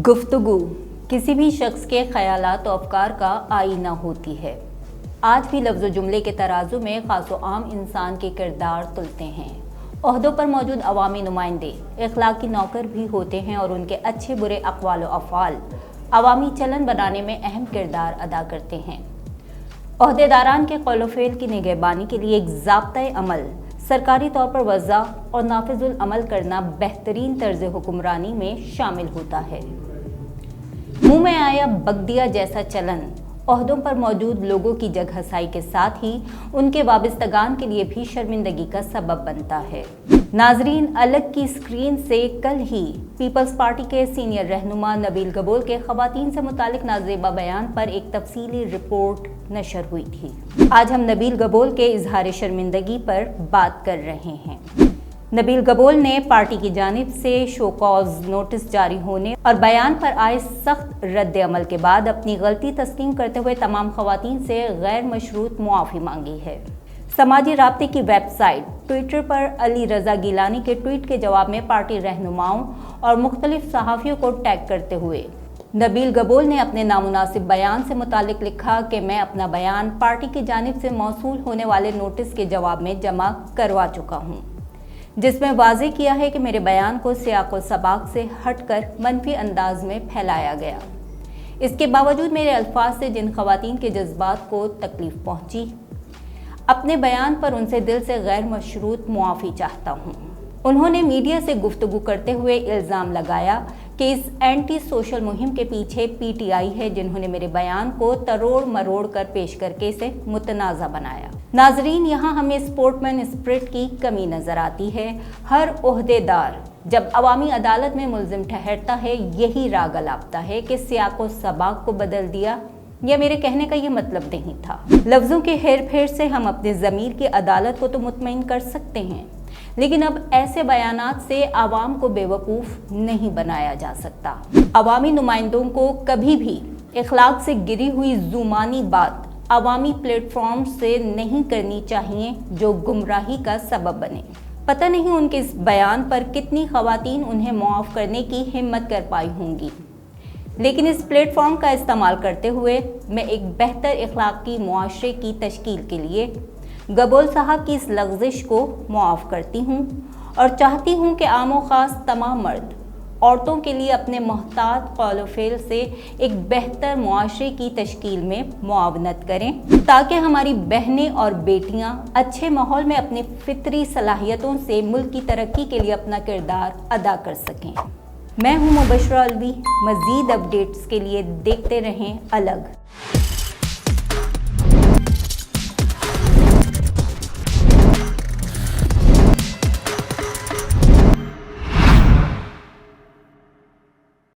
गुफ्तगू किसी भी शख्स के ख्यालात और अफकार का आईना होती है। आज भी लफ्ज़ जुमले के तराजू में खास व आम इंसान के किरदार तुलते हैं। ओहदों पर मौजूद अवामी नुमाइंदे इखलाकी नौकर भी होते हैं और उनके अच्छे बुरे अक़वाल व अफ़आल अवामी चलन बनाने में अहम किरदार अदा करते हैं। ओहदेदारान के कौल व फ़ेल की निगहबानी के लिए एक ज़ाब्ता अमल सरकारी तौर पर वज़ा और नाफिजुल अमल करना बेहतरीन तर्ज हुक्मरानी में शामिल होता है। मुंह में आया बक दिया जैसा चलन ओहदों पर मौजूद लोगों की जगहसाई के साथ ही उनके वाबिस्तगान के लिए भी शर्मिंदगी का सबब बनता है। नाजरीन, अलग की स्क्रीन से कल ही पीपल्स पार्टी के सीनियर रहनुमा नबील गबोल के ख़वातीन से मुतालिक नाज़ेबा बयान पर एक तफसीली रिपोर्ट नशर हुई थी। आज हम नबील गबोल के इजहार शर्मिंदगी पर बात कर रहे हैं। नबील गबोल ने पार्टी की जानिब से शो कॉज नोटिस जारी होने और बयान पर आए सख्त रद्द अमल के बाद अपनी गलती तस्लीम करते हुए तमाम ख़वातीन से गैर मशरूत मुआफ़ी मांगी है। समाजी राब्ते की वेबसाइट ट्विटर पर अली रज़ा गिलानी के ट्वीट के जवाब में पार्टी रहनुमाओं और मुख्तलिफ सहाफ़ियों को टैग करते हुए नबील गबोल ने अपने नामुनासिब बयान से मुतालिक लिखा कि मैं अपना बयान पार्टी की जानिब से मौसूल होने वाले नोटिस के जवाब में जमा करवा चुका हूँ, जिसमें वाज़ेह किया है कि मेरे बयान को सियाक़ व सबाक़ से हटकर मनफी अंदाज में फैलाया गया। इसके बावजूद मेरे अल्फाज से जिन ख़वातीन के जज्बात को तकलीफ़ पहुँची, अपने बयान पर उनसे दिल से गैर मशरूत मुआफ़ी चाहता हूँ। उन्होंने मीडिया से गुफ्तगू करते हुए इल्ज़ाम लगाया कि इस एंटी सोशल मुहिम के पीछे पीटीआई है, जिन्होंने मेरे बयान को तरोड़ मरोड़ कर पेश करके इसे मुतनाज़ा बनाया। नाजरीन, यहाँ हमें स्पोर्टमैन स्पिरिट की कमी नज़र आती है। हर ओहदेदार जब अवामी अदालत में मुल्ज़िम ठहरता है, यही राग अलापता है कि सियाक़ व सबाक़ को बदल दिया, या मेरे कहने का ये मतलब नहीं था। लफ्ज़ों के हेर फेर से हम अपने ज़मीर की अदालत को तो मुतमईन कर सकते हैं, लेकिन अब ऐसे बयानात से आवाम को बेवकूफ़ नहीं बनाया जा सकता। अवामी नुमाइंदों को कभी भी इखलाक से गिरी हुई ज़ुमानी बात अवामी प्लेटफॉर्म से नहीं करनी चाहिए जो गुमराही का सबब बने। पता नहीं उनके इस बयान पर कितनी ख़वातीन उन्हें मुआफ़ करने की हिम्मत कर पाई होंगी, लेकिन इस प्लेटफॉर्म का इस्तेमाल करते हुए मैं एक बेहतर इखलाकी मुआशरे की तश्कील के लिए गबोल साहब की इस लग़्ज़िश को मुआफ़ करती हूँ और चाहती हूँ कि आम व ख़ास तमाम मर्द औरतों के लिए अपने मोहतात कौल व फ़ेल से एक बेहतर मुआशरे की तश्कील में मुआवनत करें, ताकि हमारी बहनें और बेटियाँ अच्छे माहौल में अपनी फ़ितरी सलाहियतों से मुल्क की तरक्की के लिए अपना किरदार अदा कर सकें। मैं हूँ मुबशरा अलवी। मज़ीद अपडेट्स के लिए देखते रहें अलग।